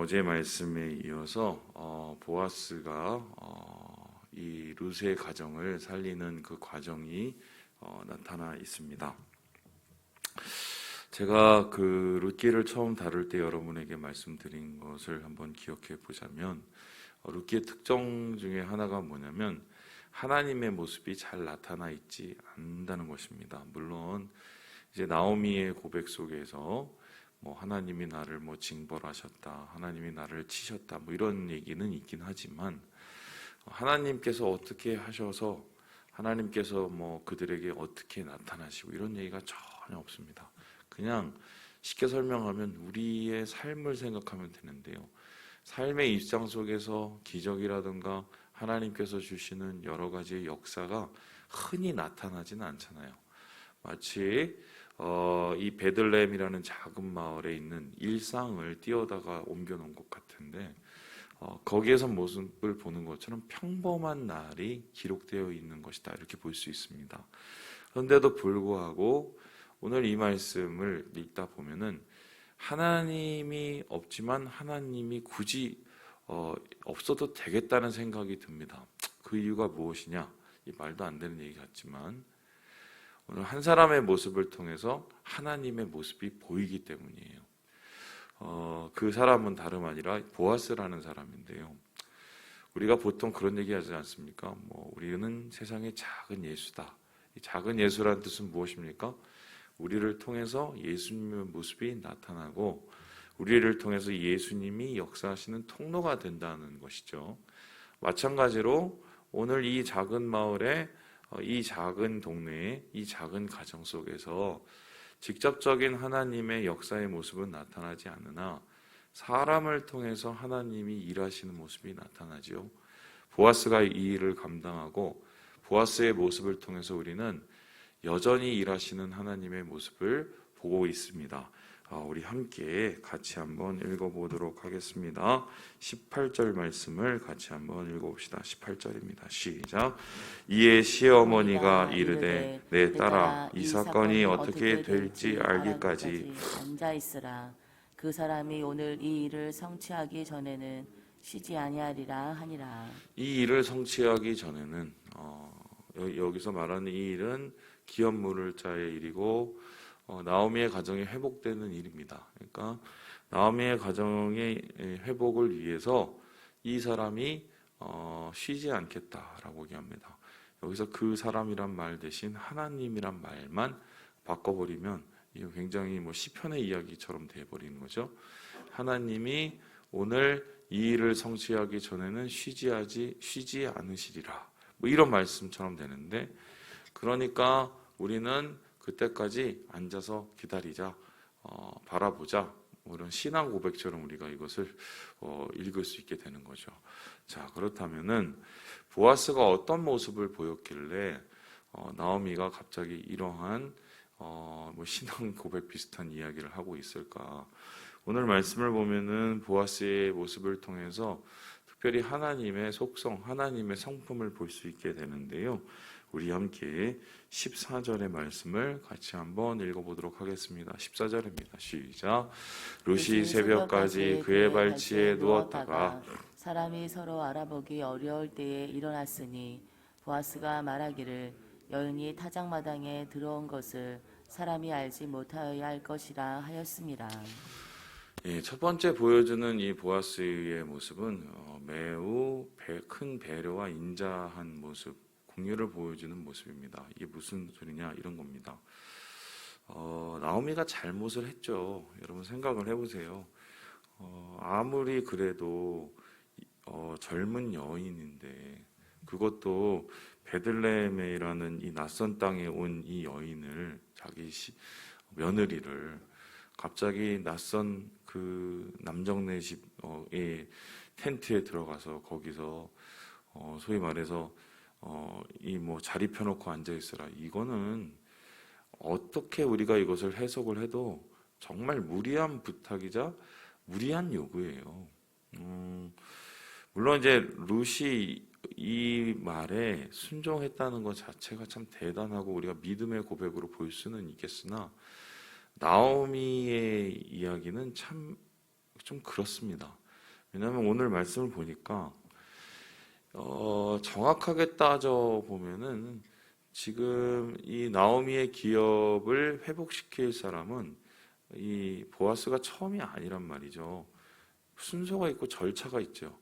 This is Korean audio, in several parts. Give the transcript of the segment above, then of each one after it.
어제 말씀에 이어서 보아스가 이 룻의 가정을 살리는 그 과정이 나타나 있습니다. 제가 그 룻기를 처음 다룰 때 여러분에게 말씀드린 것을 한번 기억해 보자면, 룻기의 특징 중에 하나가 뭐냐면 하나님의 모습이 잘 나타나 있지 않는다는 것입니다. 물론 이제 나오미의 고백 속에서 하나님이 나를 징벌하셨다, 하나님이 나를 치셨다, 이런 얘기는 있긴 하지만, 하나님께서 어떻게 하셔서 하나님께서 그들에게 어떻게 나타나시고 이런 얘기가 전혀 없습니다. 그냥 쉽게 설명하면 우리의 삶을 생각하면 되는데요, 삶의 입장 속에서 기적이라든가 하나님께서 주시는 여러 가지의 역사가 흔히 나타나지는 않잖아요. 마치 이 베들레헴이라는 작은 마을에 있는 일상을 띄어다가 옮겨놓은 것 같은데, 거기에서 모습을 보는 것처럼 평범한 날이 기록되어 있는 것이다, 이렇게 볼 수 있습니다. 그런데도 불구하고 오늘 이 말씀을 읽다 보면은 하나님이 없지만 하나님이 굳이 없어도 되겠다는 생각이 듭니다. 그 이유가 무엇이냐? 이 말도 안 되는 얘기 같지만 오늘 한 사람의 모습을 통해서 하나님의 모습이 보이기 때문이에요. 그 사람은 다름 아니라 보아스라는 사람인데요, 우리가 보통 그런 얘기 하지 않습니까? 우리는 세상의 작은 예수다. 이 작은 예수라는 뜻은 무엇입니까? 우리를 통해서 예수님의 모습이 나타나고 우리를 통해서 예수님이 역사하시는 통로가 된다는 것이죠. 마찬가지로 오늘 이 작은 마을에, 이 작은 동네에, 이 작은 가정 속에서 직접적인 하나님의 역사의 모습은 나타나지 않으나 사람을 통해서 하나님이 일하시는 모습이 나타나지요. 보아스가 이 일을 감당하고 보아스의 모습을 통해서 우리는 여전히 일하시는 하나님의 모습을 보고 있습니다. 우리 함께 같이 한번 읽어보도록 하겠습니다. 18절 말씀을 같이 한번 읽어봅시다. 18절입니다. 시작. 이에 시어머니가 이르되 내 딸아, 이 사건이 어떻게 될지 알기까지 앉아있으라. 그 사람이 오늘 이 일을 성취하기 전에는 쉬지 아니하리라 하니라. 이 일을 성취하기 전에는 여기서 말하는 이 일은 기업물을 자의 일이고 나오미의 가정이 회복되는 일입니다. 그러니까 나오미의 가정의 회복을 위해서 이 사람이 쉬지 않겠다라고 얘기합니다. 여기서 그 사람이란 말 대신 하나님이란 말만 바꿔버리면 이거 굉장히 시편의 이야기처럼 돼버리는 거죠. 하나님이 오늘 이 일을 성취하기 전에는 쉬지 않으시리라, 이런 말씀처럼 되는데, 그러니까 우리는 그때까지 앉아서 기다리자, 바라보자, 이런 신앙 고백처럼 우리가 이것을 읽을 수 있게 되는 거죠. 자, 그렇다면은 보아스가 어떤 모습을 보였길래 나오미가 갑자기 이러한 신앙 고백 비슷한 이야기를 하고 있을까? 오늘 말씀을 보면은 보아스의 모습을 통해서 특별히 하나님의 속성, 하나님의 성품을 볼 수 있게 되는데요, 우리 함께 14절의 말씀을 같이 한번 읽어보도록 하겠습니다. 14절입니다. 시작. 룻이 새벽까지 그의 발치에 누웠다가 사람이 서로 알아보기 어려울 때에 일어났으니 보아스가 말하기를 여인이 타작마당에 들어온 것을 사람이 알지 못하여야 할 것이라 하였습니다. 첫 번째 보여주는 이 보아스의 모습은 매우 큰 배려와 인자한 모습, 공유를 보여주는 모습입니다. 이게 무슨 소리냐, 이런 겁니다. 나오미가 잘못을 했죠. 여러분 생각을 해보세요. 아무리 그래도 젊은 여인인데, 그것도 베들레헴이라는 이 낯선 땅에 온 이 여인을, 자기 며느리를 갑자기 낯선 그 남정네 집의 텐트에 들어가서 거기서 소위 말해서 이 자리 펴놓고 앉아 있으라, 이거는 어떻게 우리가 이것을 해석을 해도 정말 무리한 부탁이자 무리한 요구예요. 물론 이제 룻이 이 말에 순종했다는 것 자체가 참 대단하고 우리가 믿음의 고백으로 볼 수는 있겠으나, 나오미의 이야기는 참 좀 그렇습니다. 왜냐하면 오늘 말씀을 보니까 정확하게 따져 보면은 지금 이 나오미의 기업을 회복시킬 사람은 이 보아스가 처음이 아니란 말이죠. 순서가 있고 절차가 있죠.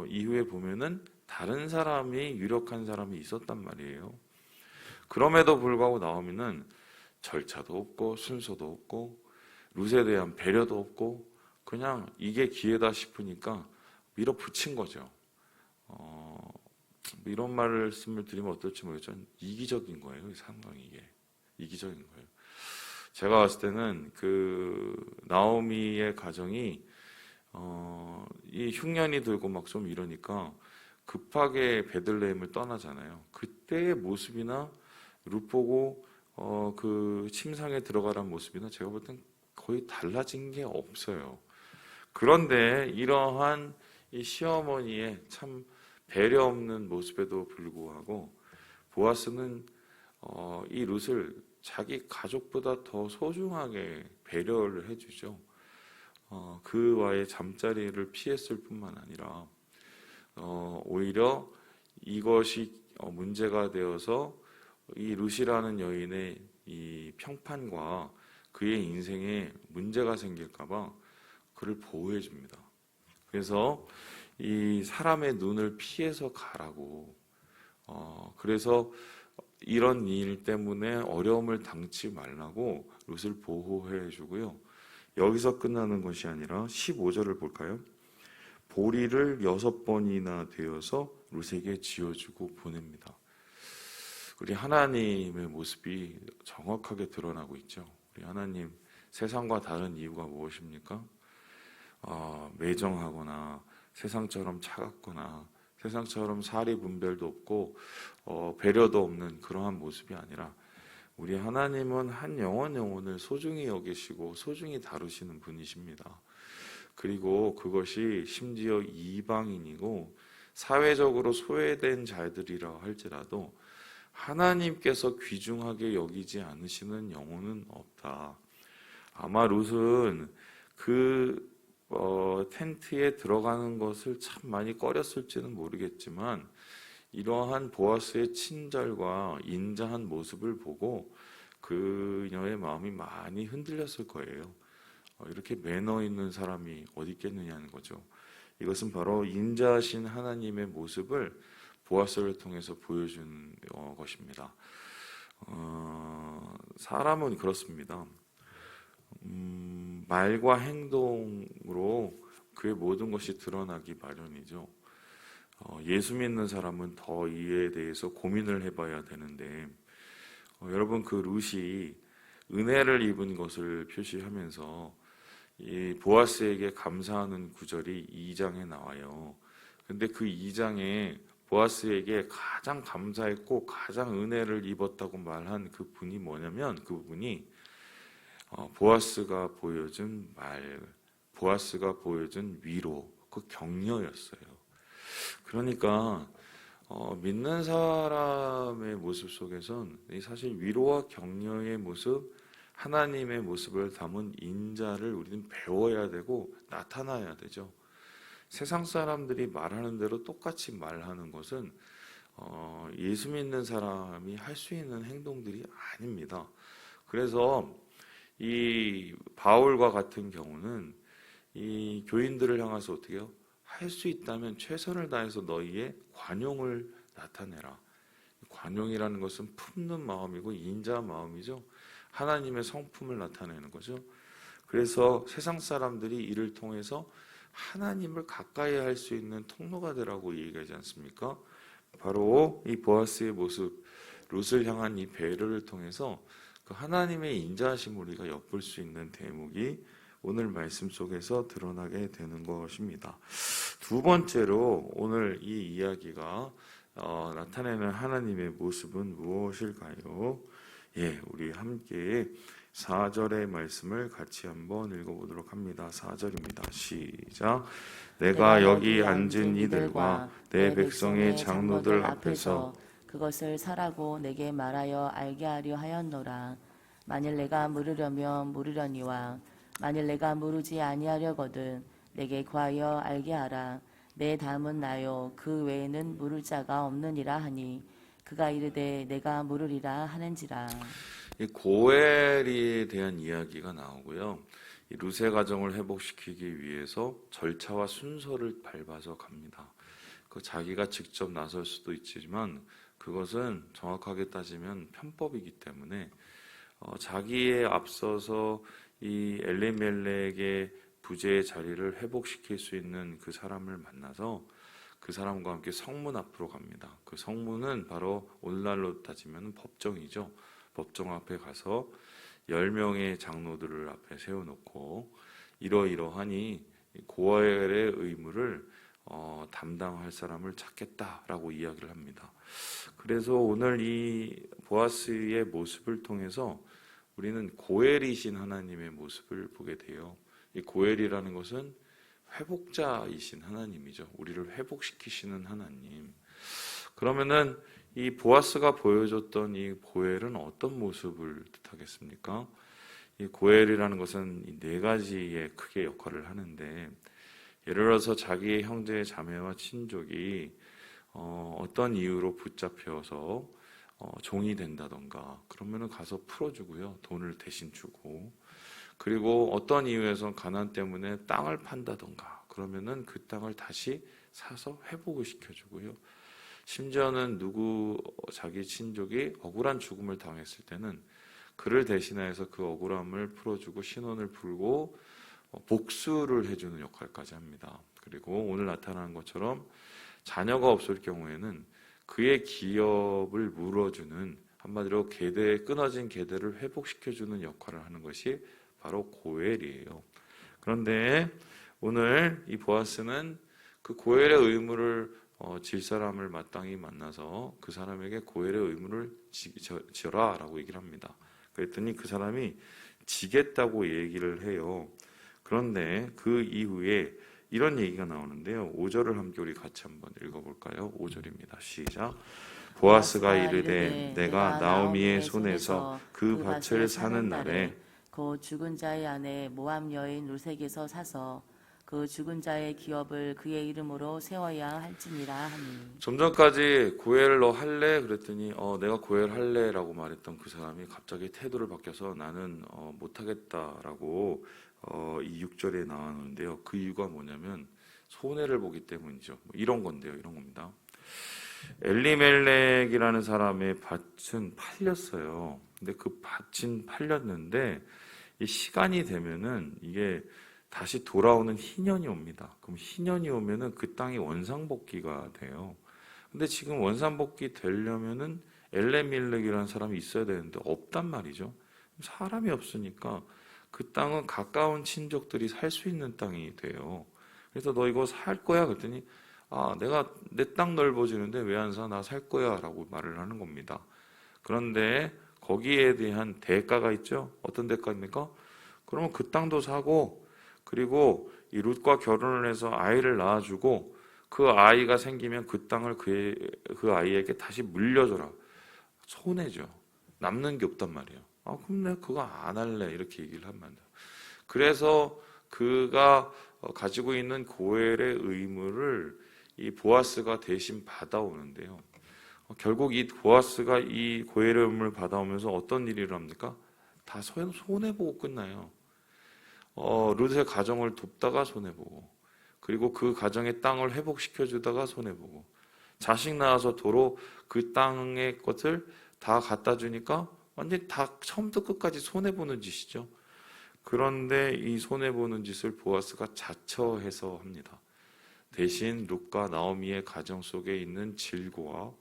이후에 보면은 다른 사람이 유력한 사람이 있었단 말이에요. 그럼에도 불구하고 나오미는 절차도 없고 순서도 없고 룻에 대한 배려도 없고 그냥 이게 기회다 싶으니까 밀어붙인 거죠. 이런 말씀을 드리면 어떨지 모르겠지만 이기적인 거예요. 상당히 이게 이기적인 거예요. 제가 봤을 때는 그 나오미의 가정이 이 흉년이 들고 막 좀 이러니까 급하게 베들레헴을 떠나잖아요. 그때의 모습이나 룻 보고 그 침상에 들어가란 모습이나 제가 볼 땐 거의 달라진 게 없어요. 그런데 이러한 이 시어머니의 참 배려 없는 모습에도 불구하고 보아스는 이 룻을 자기 가족보다 더 소중하게 배려를 해주죠. 그와의 잠자리를 피했을 뿐만 아니라 오히려 이것이 문제가 되어서 이 룻이라는 여인의 이 평판과 그의 인생에 문제가 생길까봐 그를 보호해 줍니다. 그래서 이 사람의 눈을 피해서 가라고. 그래서 이런 일 때문에 어려움을 당치 말라고 룻을 보호해 주고요. 여기서 끝나는 것이 아니라 15절을 볼까요? 보리를 6번이나 되어서 룻에게 지어주고 보냅니다. 우리 하나님의 모습이 정확하게 드러나고 있죠. 우리 하나님 세상과 다른 이유가 무엇입니까? 매정하거나 세상처럼 차갑거나 세상처럼 사리 분별도 없고 배려도 없는 그러한 모습이 아니라 우리 하나님은 한 영혼을 소중히 여기시고 소중히 다루시는 분이십니다. 그리고 그것이 심지어 이방인이고 사회적으로 소외된 자들이라 할지라도 하나님께서 귀중하게 여기지 않으시는 영혼은 없다. 아마 룻은 그 텐트에 들어가는 것을 참 많이 꺼렸을지는 모르겠지만 이러한 보아스의 친절과 인자한 모습을 보고 그녀의 마음이 많이 흔들렸을 거예요. 이렇게 매너 있는 사람이 어디 있겠느냐는 거죠. 이것은 바로 인자하신 하나님의 모습을 보아스를 통해서 보여준 것입니다. 사람은 그렇습니다. 말과 행동으로 그의 모든 것이 드러나기 마련이죠. 예수 믿는 사람은 더 이에 대해서 고민을 해봐야 되는데 여러분 그 룻이 은혜를 입은 것을 표시하면서 이 보아스에게 감사하는 구절이 2장에 나와요. 근데 그 2장에 보아스에게 가장 감사했고 가장 은혜를 입었다고 말한 그 분이 뭐냐면 그 분이 보아스가 보여준 말, 보아스가 보여준 위로, 그 격려였어요. 그러니까 믿는 사람의 모습 속에선 사실 위로와 격려의 모습, 하나님의 모습을 담은 인자를 우리는 배워야 되고 나타나야 되죠. 세상 사람들이 말하는 대로 똑같이 말하는 것은 예수 믿는 사람이 할 수 있는 행동들이 아닙니다. 그래서 이 바울과 같은 경우는 이 교인들을 향해서 어떻게 해요? 할 수 있다면 최선을 다해서 너희의 관용을 나타내라. 관용이라는 것은 품는 마음이고 인자 마음이죠. 하나님의 성품을 나타내는 거죠. 그래서 세상 사람들이 이를 통해서 하나님을 가까이 할 수 있는 통로가 되라고 얘기하지 않습니까? 바로 이 보아스의 모습, 룻을 향한 이 배려를 통해서 그 하나님의 인자하심을 우리가 엿볼 수 있는 대목이 오늘 말씀 속에서 드러나게 되는 것입니다. 두 번째로 오늘 이 이야기가 나타내는 하나님의 모습은 무엇일까요? 우리 함께 4절의 말씀을 같이 한번 읽어보도록 합니다. 4절입니다. 시작. 내가 여기 앉은 이들과 내 백성의 장로들 앞에서 그것을 사라고 내게 말하여 알게 하려 하였노라. 만일 내가 물으려면 물으려니와 만일 내가 물으지 아니하려거든 내게 구하여 알게 하라. 내 담은 나요 그 외에는 물을 자가 없느니라 하니 그가 이르되 내가 물으리라 하는지라. 이 고엘에 대한 이야기가 나오고요. 이 루세 가정을 회복시키기 위해서 절차와 순서를 밟아서 갑니다. 그 자기가 직접 나설 수도 있지만 그것은 정확하게 따지면 편법이기 때문에 자기에 앞서서 이 엘리멜렉의 부재의 자리를 회복시킬 수 있는 그 사람을 만나서 그 사람과 함께 성문 앞으로 갑니다. 그 성문은 바로 오늘날로 따지면 법정이죠. 법정 앞에 가서 10명의 장로들을 앞에 세워놓고 이러이러하니 고엘의 의무를 담당할 사람을 찾겠다라고 이야기를 합니다. 그래서 오늘 이 보아스의 모습을 통해서 우리는 고엘이신 하나님의 모습을 보게 돼요. 이 고엘이라는 것은 회복자이신 하나님이죠. 우리를 회복시키시는 하나님. 그러면은 이 보아스가 보여줬던 이 고엘은 어떤 모습을 뜻하겠습니까? 이 고엘이라는 것은 이 4가지의 크게 역할을 하는데, 예를 들어서 자기의 형제 자매와 친족이 어떤 이유로 붙잡혀서 종이 된다던가 그러면은 가서 풀어주고요. 돈을 대신 주고, 그리고 어떤 이유에서 가난 때문에 땅을 판다던가 그러면은 그 땅을 다시 사서 회복을 시켜주고요. 심지어는 자기 친족이 억울한 죽음을 당했을 때는 그를 대신해서 그 억울함을 풀어주고 신원을 풀고 복수를 해주는 역할까지 합니다. 그리고 오늘 나타나는 것처럼 자녀가 없을 경우에는 그의 기업을 물어주는, 한마디로 끊어진 계대를 회복시켜주는 역할을 하는 것이 바로 고엘이에요. 그런데 오늘 이 보아스는 그 고엘의 의무를 질 사람을 마땅히 만나서 그 사람에게 고엘의 의무를 지어라 라고 얘기를 합니다. 그랬더니 그 사람이 지겠다고 얘기를 해요. 그런데 그 이후에 이런 얘기가 나오는데요. 5절을 함께 우리 같이 한번 읽어볼까요? 5절입니다. 시작. 보아스가 이르되 내가 나오미의 손에서 그 밭을 사는 날에 그 죽은 자의 아내 모압 여인 룻에게서 사서 그 죽은 자의 기업을 그의 이름으로 세워야 할지니라 하니. 좀 전까지 고엘 너 할래? 그랬더니 내가 고엘 할래라고 말했던 그 사람이 갑자기 태도를 바뀌어서 나는 못하겠다라고 이 6절에 나왔는데요. 그 이유가 뭐냐면 손해를 보기 때문이죠. 이런 건데요. 이런 겁니다. 엘리멜렉이라는 사람의 밭은 팔렸어요. 근데 그 밭은 팔렸는데 이 시간이 되면은 이게 다시 돌아오는 희년이 옵니다. 그럼 희년이 오면은 그 땅이 원상복귀가 돼요. 근데 지금 원상복귀 되려면은 엘레밀렉이라는 사람이 있어야 되는데 없단 말이죠. 사람이 없으니까 그 땅은 가까운 친족들이 살 수 있는 땅이 돼요. 그래서 너 이거 살 거야? 그랬더니 내가 내 땅 넓어지는데 왜 안 사? 나 살 거야 라고 말을 하는 겁니다. 그런데 거기에 대한 대가가 있죠. 어떤 대가입니까? 그러면 그 땅도 사고, 그리고 이 룻과 결혼을 해서 아이를 낳아주고 그 아이가 생기면 그 땅을 그 아이에게 다시 물려줘라. 손해죠. 남는 게 없단 말이에요. 그럼 내가 그거 안 할래 이렇게 얘기를 하면 안 돼요. 그래서 그가 가지고 있는 고엘의 의무를 이 보아스가 대신 받아오는데요. 결국 이 보아스가 이 고엘의 의무를 받아오면서 어떤 일을 합니까? 다 손해보고 끝나요. 룻의 가정을 돕다가 손해보고, 그리고 그 가정의 땅을 회복시켜주다가 손해보고, 자식 낳아서 도로 그 땅의 것을 다 갖다 주니까 완전히 다 처음부터 끝까지 손해보는 짓이죠. 그런데 이 손해보는 짓을 보아스가 자처해서 합니다. 대신 룻과 나오미의 가정 속에 있는 질고와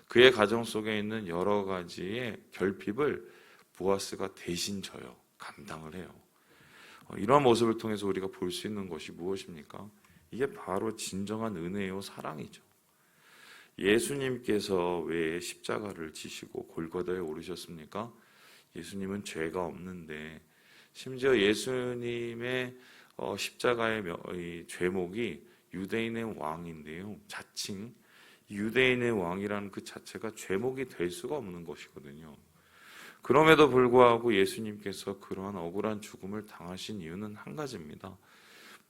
그의 가정 속에 있는 여러 가지의 결핍을 보아스가 대신 져요. 감당을 해요. 이런 모습을 통해서 우리가 볼 수 있는 것이 무엇입니까? 이게 바로 진정한 은혜요 사랑이죠. 예수님께서 왜 십자가를 지시고 골고다에 오르셨습니까? 예수님은 죄가 없는데, 심지어 예수님의 십자가의 죄목이 유대인의 왕인데요. 자칭 유대인의 왕이라는 그 자체가 죄목이 될 수가 없는 것이거든요. 그럼에도 불구하고 예수님께서 그러한 억울한 죽음을 당하신 이유는 한 가지입니다.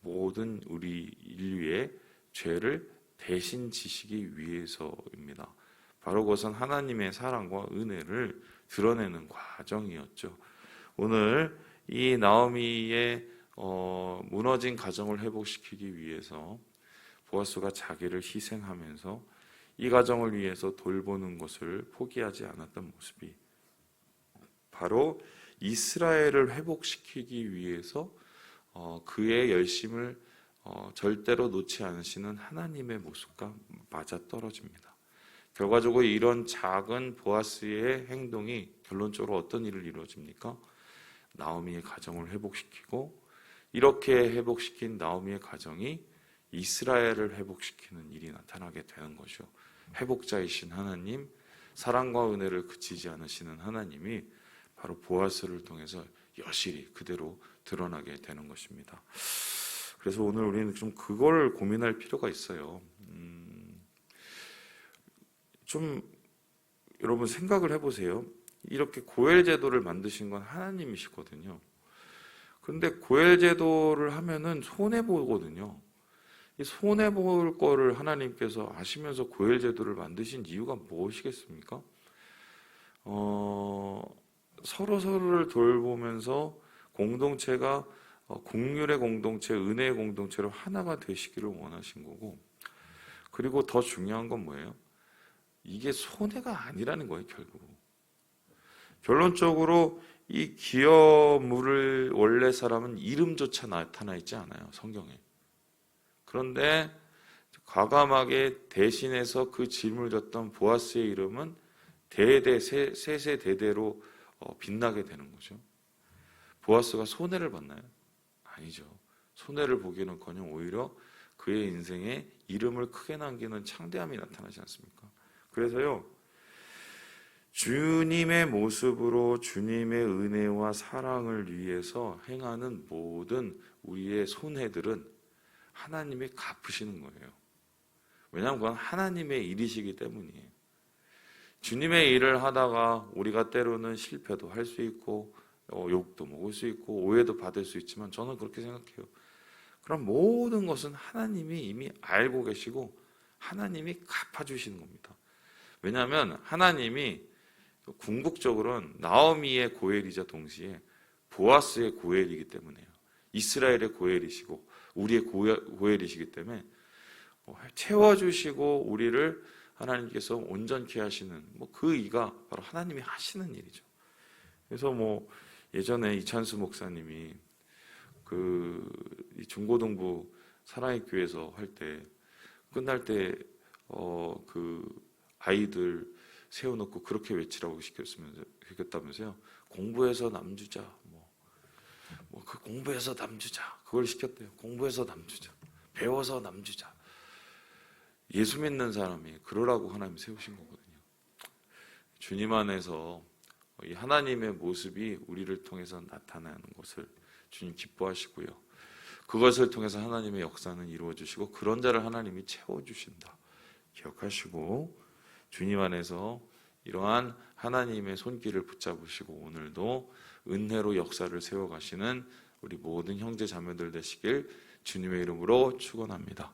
모든 우리 인류의 죄를 대신 지시기 위해서입니다. 바로 그것은 하나님의 사랑과 은혜를 드러내는 과정이었죠. 오늘 이 나오미의 무너진 가정을 회복시키기 위해서 보아스가 자기를 희생하면서 이 가정을 위해서 돌보는 것을 포기하지 않았던 모습이 바로 이스라엘을 회복시키기 위해서 그의 열심을 절대로 놓지 않으시는 하나님의 모습과 맞아떨어집니다. 결과적으로 이런 작은 보아스의 행동이 결론적으로 어떤 일을 이루어집니까? 나오미의 가정을 회복시키고, 이렇게 회복시킨 나오미의 가정이 이스라엘을 회복시키는 일이 나타나게 되는 거죠. 회복자이신 하나님, 사랑과 은혜를 그치지 않으시는 하나님이 바로 보아스를 통해서 여실히 그대로 드러나게 되는 것입니다. 그래서 오늘 우리는 좀 그걸 고민할 필요가 있어요. 좀 여러분 생각을 해보세요. 이렇게 고엘 제도를 만드신 건 하나님이시거든요. 그런데 고엘 제도를 하면은 손해 보거든요. 이 손해 볼 거를 하나님께서 아시면서 고엘 제도를 만드신 이유가 무엇이겠습니까? 서로를 돌보면서 공동체가 긍휼의 공동체, 은혜의 공동체로 하나가 되시기를 원하신 거고, 그리고 더 중요한 건 뭐예요? 이게 손해가 아니라는 거예요, 결국. 결론적으로 이 기업 물을 원래 사람은 이름조차 나타나 있지 않아요, 성경에. 그런데 과감하게 대신해서 그 짐을 졌던 보아스의 이름은 세세대대로 빛나게 되는 거죠. 보아스가 손해를 봤나요? 아니죠. 손해를 보기는커녕 오히려 그의 인생에 이름을 크게 남기는 창대함이 나타나지 않습니까? 그래서요, 주님의 모습으로 주님의 은혜와 사랑을 위해서 행하는 모든 우리의 손해들은 하나님이 갚으시는 거예요. 왜냐하면 그건 하나님의 일이시기 때문이에요. 주님의 일을 하다가 우리가 때로는 실패도 할 수 있고 욕도 먹을 수 있고 오해도 받을 수 있지만, 저는 그렇게 생각해요. 그럼 모든 것은 하나님이 이미 알고 계시고 하나님이 갚아주시는 겁니다. 왜냐하면 하나님이 궁극적으로는 나오미의 고엘이자 동시에 보아스의 고엘이기 때문에요. 이스라엘의 고엘이시고 우리의 고엘이시기 때문에 채워주시고 우리를 하나님께서 온전케 하시는 그 이가 바로 하나님이 하시는 일이죠. 그래서 예전에 이찬수 목사님이 이 중고등부 사랑의 교회에서 할 때 끝날 때 아이들 세워놓고 그렇게 외치라고 시켰다면서요. 공부해서 남주자, 그 공부해서 남주자, 그걸 시켰대요. 공부해서 남주자, 배워서 남주자. 예수 믿는 사람이 그러라고 하나님 세우신 거거든요. 주님 안에서 이 하나님의 모습이 우리를 통해서 나타나는 것을 주님 기뻐하시고요. 그것을 통해서 하나님의 역사는 이루어주시고 그런 자를 하나님이 채워주신다. 기억하시고 주님 안에서 이러한 하나님의 손길을 붙잡으시고 오늘도 은혜로 역사를 세워가시는 우리 모든 형제 자매들 되시길 주님의 이름으로 축원합니다.